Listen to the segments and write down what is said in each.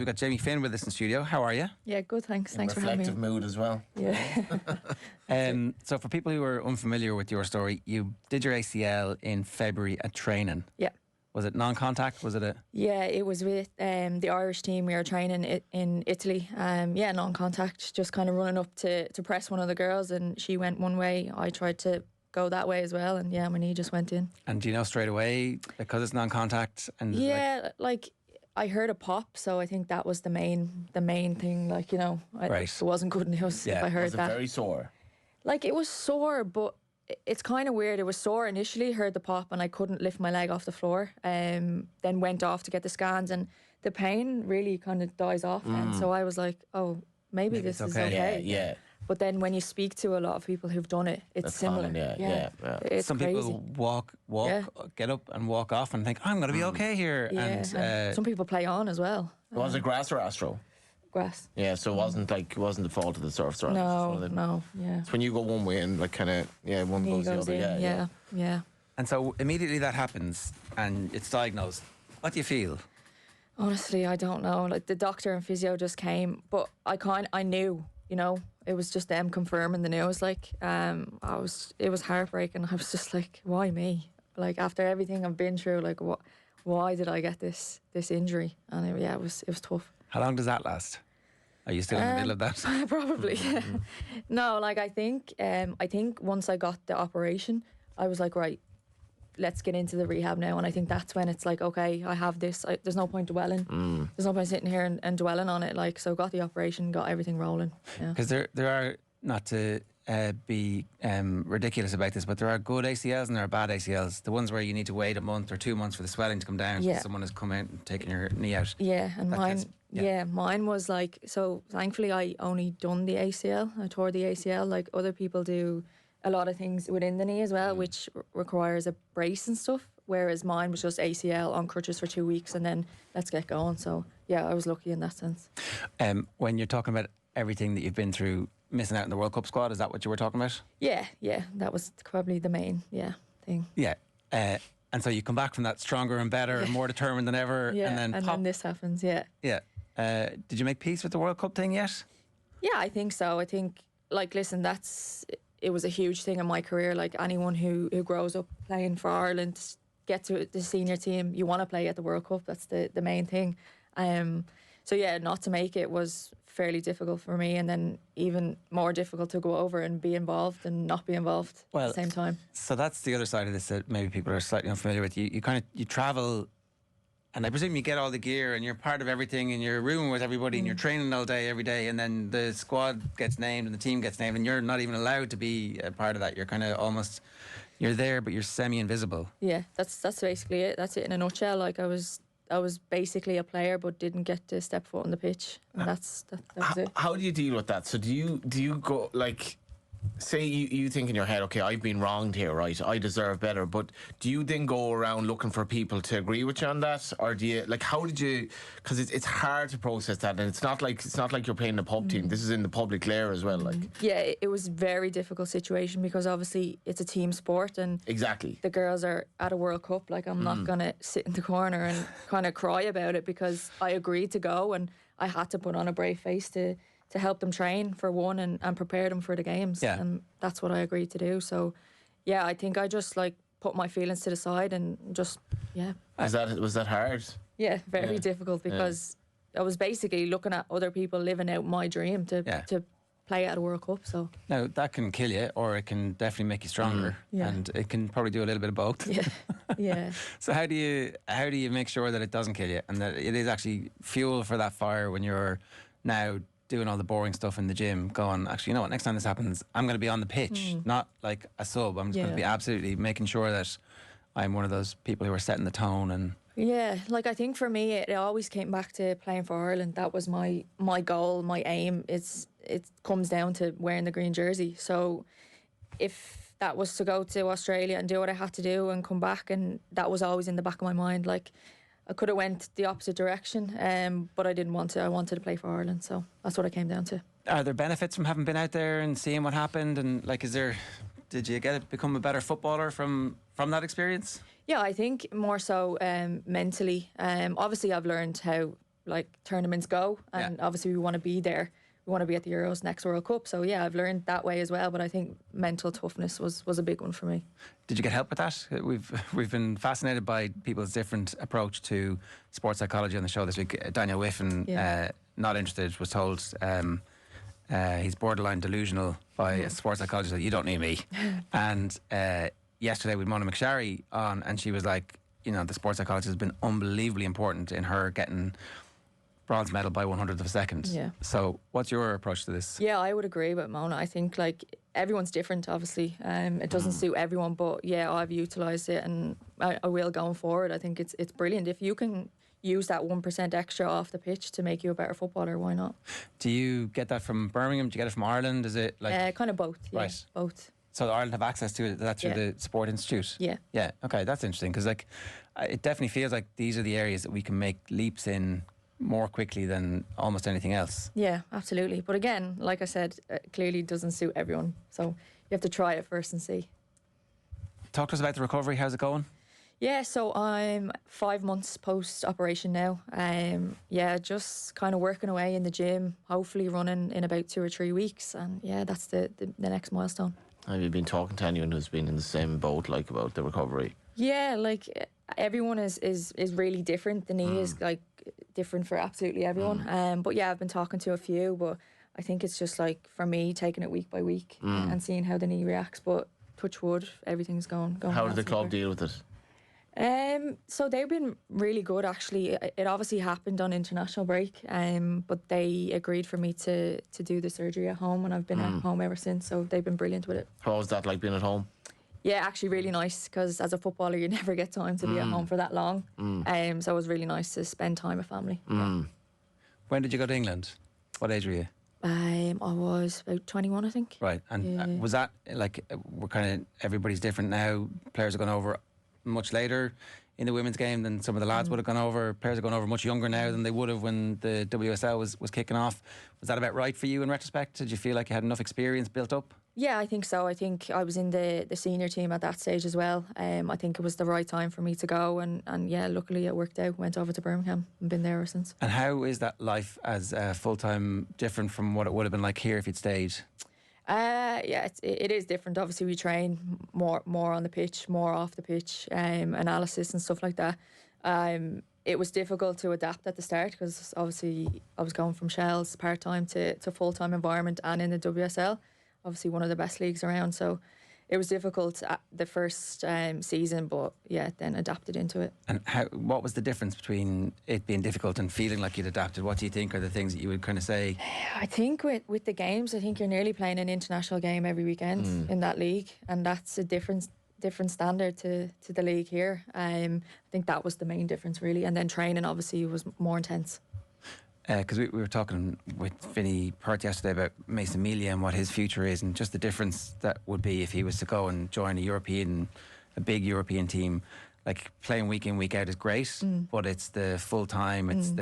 We've got Jamie Finn with us in studio. How are you? Yeah, good, thanks. Thanks for having me. Reflective mood as well. Yeah. So for people who are unfamiliar with your story, you did your ACL in February at training. Yeah. Was it non-contact? Was it a... Yeah, it was with the Irish team. We were training in Italy. Yeah, non-contact, just kind of running up to press one of the girls, and she went one way. I tried to go that way as well, and yeah, my knee just went in. And do you know straight away, because it's non-contact? And Yeah, like I heard a pop, so I think that was the main thing. Like, you know, Right. it wasn't good news Yeah. if I heard Was it that. very sore? Like, it was sore, but it's kind of weird. It was sore initially, heard the pop, and I couldn't lift my leg off the floor. Then went off to get the scans, and the pain really kind of dies off. And so I was like, oh, maybe this it's is okay. okay. Yeah. But then when you speak to a lot of people who've done it, it's That's similar. common, yeah. It's some crazy. people walk, Yeah. get up and walk off and think, I'm going to be okay here. Yeah, And and some people play on as well. Was it grass or astro? Grass. Yeah, so it wasn't the fault of the surf surroundings. No, yeah. It's when you go one way and like kind of one Knee goes the goes other. in, yeah. And so immediately that happens and it's diagnosed. What do you feel? Honestly, I don't know. Like, the doctor and physio just came, but I knew, you know, it was just them confirming the news. Like, it was heartbreaking. I was just like, why me? Like, after everything I've been through, like, why did I get this injury? And it was tough. How long does that last? Are you still in the middle of that? Probably. No, like, I think once I got the operation, I was like, right, let's get into the rehab now. And I think that's when it's like, okay, I have this. There's no point dwelling. There's no point sitting here and dwelling on it. Like, so got the operation, got everything rolling. Yeah. Because there are, not to be ridiculous about this, but there are good ACLs and there are bad ACLs. The ones where you need to wait a month or 2 months for the swelling to come down. Yeah. Someone has come out and taken your knee out. Yeah, and That mine. gets- Mine was like, so thankfully I only done the ACL. I tore the ACL. Like, other people do a lot of things within the knee as well, which requires a brace and stuff. Whereas mine was just ACL on crutches for 2 weeks and then let's get going. So yeah, I was lucky in that sense. When you're talking about everything that you've been through, missing out in the World Cup squad, is that what you were talking about? Yeah, that was probably the main thing. Yeah. And so you come back from that stronger and better and more determined than ever. Yeah, and then this happens. Yeah. Yeah. Did you make peace with the World Cup thing yet? Yeah, I think so. I think, like, listen, it was a huge thing in my career. Like, anyone who grows up playing for Ireland, get to the senior team, you want to play at the World Cup. That's the main thing. So yeah, not to make it was fairly difficult for me, and then even more difficult to go over and be involved and not be involved at the same time. So that's the other side of this that maybe people are slightly unfamiliar with. You travel, and I presume you get all the gear and you're part of everything and you're rooming with everybody and you're training all day, every day, and then the squad gets named and the team gets named and you're not even allowed to be a part of that. You're kind of almost, you're there but you're semi-invisible. Yeah, that's basically it. That's it in a nutshell. Like, I was basically a player but didn't get to step foot on the pitch, and that was it. How do you deal with that? So do you go, like, say you think in your head, okay, I've been wronged here, right? I deserve better. But do you then go around looking for people to agree with you on that, or do you, like, how did you? Because it's hard to process that, and it's not like you're playing a pub team. This is in the public glare as well, like. Yeah, it was a very difficult situation because obviously it's a team sport, and Exactly. the girls are at a World Cup. Like, I'm not gonna sit in the corner and kind of cry about it because I agreed to go and I had to put on a brave face to help them train for one and prepare them for the games. Yeah. And that's what I agreed to do. So yeah, I think I just, like, put my feelings to the side and just, yeah. Was that hard? Yeah, very difficult because I was basically looking at other people living out my dream to play at a World Cup. So Now, that can kill you or it can definitely make you stronger. Yeah. And it can probably do a little bit of both. yeah. So how do you make sure that it doesn't kill you and that it is actually fuel for that fire when you're now doing all the boring stuff in the gym, going, actually, you know what, next time this happens, I'm going to be on the pitch, not like a sub. I'm just going to be absolutely making sure that I'm one of those people who are setting the tone. And yeah, like, I think for me, it always came back to playing for Ireland. That was my goal, my aim. It comes down to wearing the green jersey. So if that was to go to Australia and do what I had to do and come back, and that was always in the back of my mind, like, I could have went the opposite direction, but I didn't want to. I wanted to play for Ireland, so that's what it came down to. are there benefits from having been out there and seeing what happened? And like, did you become a better footballer from that experience? Yeah, I think more so mentally. Obviously, I've learned how like tournaments go, and obviously we want to be there. We want to be at the Euros, next World Cup. So yeah, I've learned that way as well. But I think mental toughness was a big one for me. Did you get help with that? We've been fascinated by people's different approach to sports psychology on the show this week. Daniel Whiffen, not interested, was told he's borderline delusional by a sports psychologist that you don't need me. And yesterday with Mona McSharry on, and she was like, you know, the sports psychologist has been unbelievably important in her getting bronze medal by 100th of a second. Yeah. So what's your approach to this? Yeah, I would agree with Mona. I think like everyone's different, obviously. It doesn't suit everyone, but yeah, I've utilised it, and I will going forward. I think it's brilliant. If you can use that 1% extra off the pitch to make you a better footballer, why not? Do you get that from Birmingham? Do you get it from Ireland? Is it like kind of both? Yeah, right, both. So Ireland have access to it. That's through the Sport Institute. Yeah. Yeah. Okay, that's interesting because like it definitely feels like these are the areas that we can make leaps in more quickly than almost anything else. Yeah, absolutely. But again, like I said, it clearly doesn't suit everyone. So you have to try it first and see. Talk to us about the recovery. How's it going? Yeah, so I'm 5 months post-operation now. Yeah, just kind of working away in the gym, hopefully running in about 2 or 3 weeks. And yeah, that's the next milestone. Have you been talking to anyone who's been in the same boat, like, about the recovery? Yeah, like everyone is really different. The knee is like different for absolutely everyone. But yeah, I've been talking to a few, but I think it's just like for me taking it week by week and seeing how the knee reacts. But touch wood, everything's going. How did the club deal with it? So they've been really good actually. It obviously happened on international break, but they agreed for me to do the surgery at home, and I've been at home ever since. So they've been brilliant with it. How was that like being at home? Yeah, actually really nice, because as a footballer you never get time to be at home for that long. So it was really nice to spend time with family. Yeah. When did you go to England? What age were you? I was about 21, I think. Right, and was that like we're kind of everybody's different now? Players are going over much later in the women's game than some of the lads would have gone over. Players are going over much younger now than they would have when the WSL was kicking off. Was that about right for you in retrospect? Did you feel like you had enough experience built up? Yeah, I think so. I think I was in the senior team at that stage as well. I think it was the right time for me to go, and yeah, luckily it worked out. Went over to Birmingham and been there ever since. And how is that life as full-time different from what it would have been like here if you'd stayed? Yeah, it is different. Obviously, we train more on the pitch, more off the pitch, analysis and stuff like that. It was difficult to adapt at the start because obviously I was going from Shells part-time to full-time environment and in the WSL. Obviously one of the best leagues around, so it was difficult at the first season, but yeah, then adapted into it. And what was the difference between it being difficult and feeling like you'd adapted? What do you think are the things that you would kind of say? I think with the games, I think you're nearly playing an international game every weekend in that league, and that's a different standard to the league here. I think that was the main difference really, and then training obviously was more intense. Because we were talking with Vinny Perth yesterday about Mason Melia and what his future is, and just the difference that would be if he was to go and join a big European team. Like playing week in, week out is great, but it's the full time, it's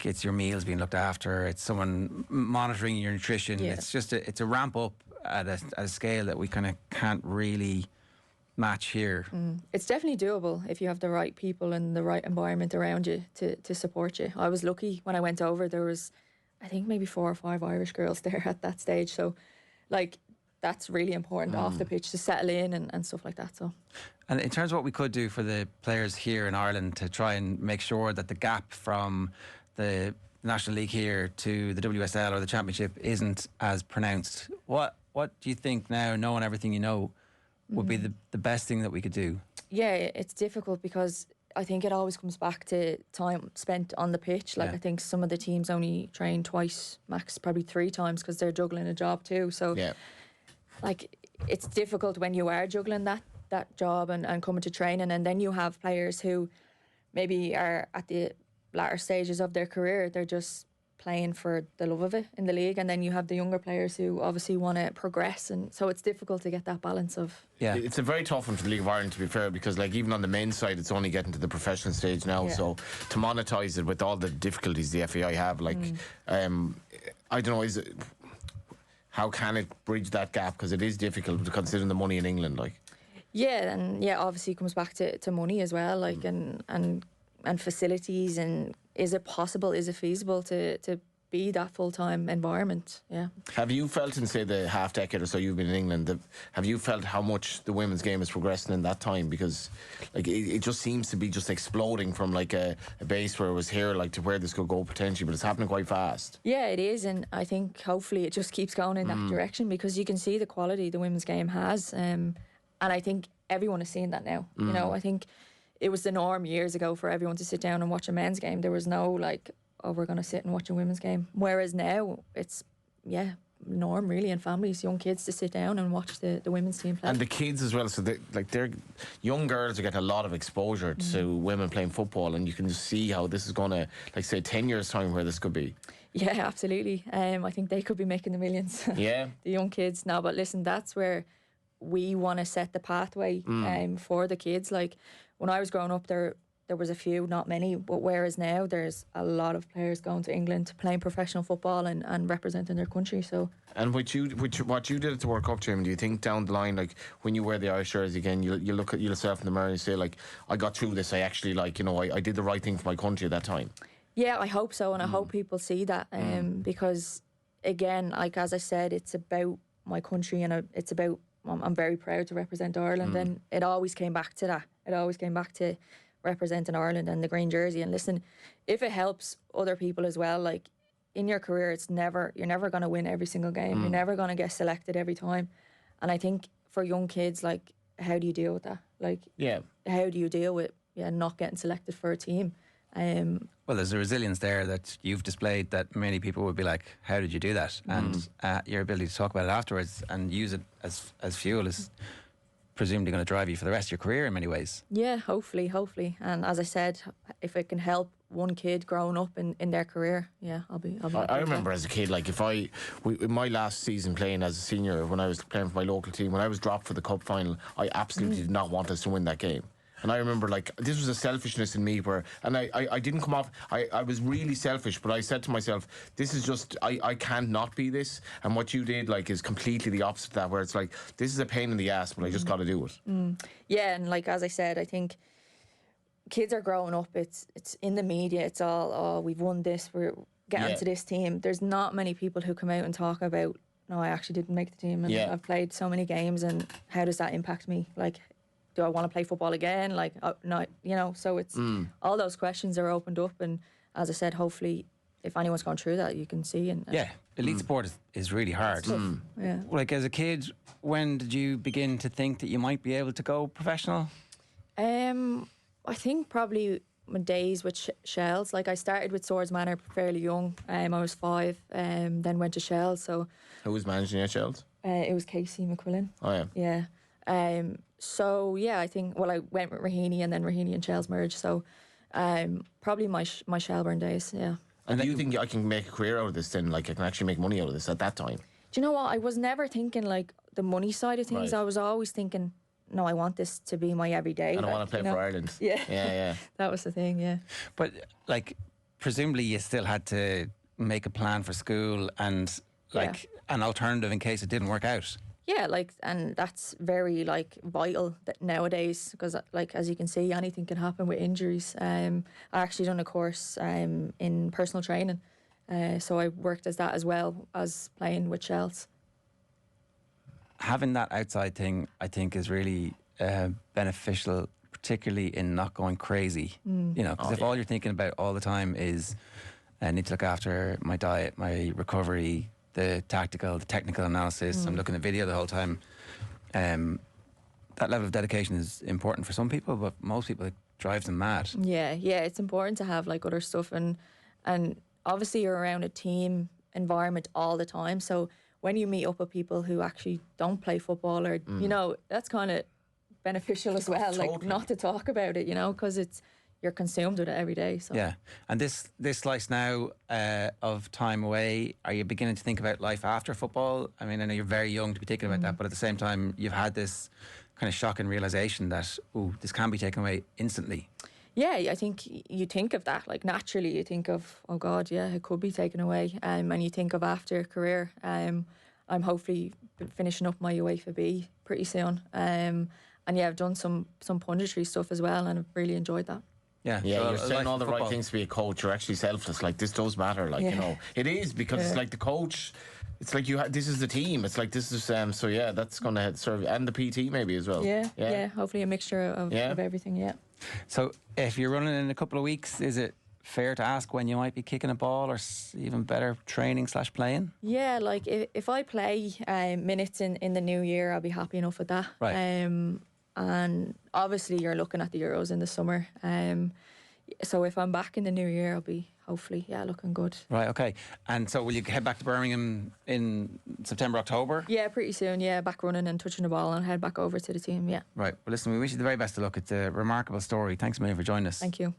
it's your meals being looked after, it's someone monitoring your nutrition. Yeah. It's just it's a ramp up at a scale that we kind of can't really match here. It's definitely doable if you have the right people and the right environment around you to support you. I was lucky when I went over. There was, I think, maybe 4 or 5 Irish girls there at that stage. So, like, that's really important off the pitch to settle in and stuff like that. So, and in terms of what we could do for the players here in Ireland to try and make sure that the gap from the National League here to the WSL or the Championship isn't as pronounced, what do you think now, knowing everything you know, would be the best thing that we could do? Yeah, it's difficult because I think it always comes back to time spent on the pitch. Like, I think some of the teams only train twice, max probably 3 times, because they're juggling a job too. So, like, it's difficult when you are juggling that job and coming to training, and then you have players who maybe are at the latter stages of their career. They're just playing for the love of it in the league, and then you have the younger players who obviously want to progress, and so it's difficult to get that balance of. Yeah, it's a very tough one for the League of Ireland, to be fair, because like even on the men's side, it's only getting to the professional stage now. So to monetize it with all the difficulties the FAI have, like I don't know, how can it bridge that gap, because it is difficult considering the money in England, like. Yeah, and obviously it comes back to money as well, like and facilities, and is it possible? Is it feasible to be that full-time environment? Yeah. Have you felt in, say, the half decade or so you've been in England, have you felt how much the women's game is progressing in that time? Because like it just seems to be just exploding from like a base where it was here, like to where this could go potentially, but it's happening quite fast. Yeah, it is, and I think hopefully it just keeps going in that direction, because you can see the quality the women's game has, and I think everyone is seeing that now. You know, I think it was the norm years ago for everyone to sit down and watch a men's game. There was no like, oh, we're going to sit and watch a women's game. Whereas now it's, norm really in families, young kids to sit down and watch the women's team play. And the kids as well. So they're young girls are getting a lot of exposure to women playing football, and you can just see how this is going to, like, say, 10 years time where this could be. Yeah, absolutely. I think they could be making the millions. Yeah. The young kids. No, but listen, that's where we want to set the pathway for the kids. Like when I was growing up, there was a few, not many, but whereas now there's a lot of players going to England playing professional football and representing their country. So, and what you did at the World Cup, Jim, do you think down the line, like when you wear the Irish jersey again, you look at yourself in the mirror and you say, like, I got through this, I actually, like, you know, I did the right thing for my country at that time? Yeah, I hope so, and I hope people see that, because again, like as I said, it's about my country, and it's about, I'm very proud to represent Ireland, and it always came back to that. It always came back to representing Ireland and the green jersey. And listen, if it helps other people as well, like in your career, you're never going to win every single game. You're never going to get selected every time. And I think for young kids, like, how do you deal with that? Like, how do you deal with not getting selected for a team? Well, there's a resilience there that you've displayed that many people would be like, how did you do that? And your ability to talk about it afterwards and use it as fuel is presumably going to drive you for the rest of your career in many ways. Yeah, hopefully. And as I said, if it can help one kid growing up in their career, I'll be I remember as a kid, like in my last season playing as a senior, when I was playing for my local team, when I was dropped for the cup final, I absolutely did not want us to win that game. And I remember, like, this was a selfishness in me where, and I didn't come off, I was really selfish, but I said to myself, this is just, I can't not be this. And what you did, like, is completely the opposite of that, where it's like, this is a pain in the ass, but I just got to do it. Yeah, and like, as I said, I think kids are growing up, it's in the media, it's all, oh, we've won this, we're getting to this team. There's not many people who come out and talk about, no, I actually didn't make the team, and I've played so many games, and how does that impact me? Like, do I want to play football again? Like, no, you know, so it's all those questions are opened up. And as I said, hopefully, if anyone's gone through that, you can see. And elite sport is really hard. Yeah. Like, as a kid, when did you begin to think that you might be able to go professional? I think probably my days with Shells. Like, I started with Swords Manor fairly young. I was 5, then went to Shells. So who was managing at Shells? It was Casey McQuillan. Oh yeah. Yeah. So I think, well, I went with Raheny, and then Raheny and Shells merged. So probably my Shelburne days, yeah. And do you think I can make a career out of this then? Like, I can actually make money out of this at that time? Do you know what? I was never thinking like the money side of things. Right. I was always thinking, no, I want this to be my everyday. And I want to play for Ireland. Yeah. That was the thing, yeah. But, like, presumably you still had to make a plan for school and, like, an alternative in case it didn't work out. Yeah, like, and that's very, like, vital that nowadays, because, like, as you can see, anything can happen with injuries. I actually done a course in personal training, so I worked as that as well as playing with Shells. Having that outside thing, I think, is really beneficial, particularly in not going crazy. You know, because if all you're thinking about all the time is, I need to look after my diet, my recovery, the technical analysis, I'm looking at video the whole time. That level of dedication is important for some people, but most people, it drives them mad. Yeah, it's important to have, like, other stuff, and obviously you're around a team environment all the time, so when you meet up with people who actually don't play football, or you know, that's kind of beneficial as well. Totally. Like, not to talk about it, you know, because you're consumed with it every day. So yeah, and this slice now of time away, are you beginning to think about life after football? I mean, I know you're very young to be thinking about that, but at the same time, you've had this kind of shocking realization that this can be taken away instantly. Yeah, I think you think of that, like, naturally you think of, oh God, yeah, it could be taken away, and you think of after career. I'm hopefully finishing up my UEFA B pretty soon, and I've done some punditry stuff as well, and I've really enjoyed that. Yeah, Yeah, so you're saying life all in the right football. things to be a coach. You're actually selfless. Like, this does matter. Like, you know, it is, because it's like the coach. It's like this is the team. It's like this is so yeah, that's going to serve, and the PT maybe as well. Yeah. Hopefully a mixture of everything. Yeah. So if you're running in a couple of weeks, is it fair to ask when you might be kicking a ball, or even better, training / playing? Yeah, like if I play minutes in the new year, I'll be happy enough with that. Right. And obviously you're looking at the Euros in the summer. So if I'm back in the new year, I'll be hopefully looking good. Right, okay. And so will you head back to Birmingham in September, October? Yeah, pretty soon. Yeah, back running and touching the ball and head back over to the team. Yeah. Right. Well, listen, we wish you the very best of luck. It's a remarkable story. Thanks a million for joining us. Thank you.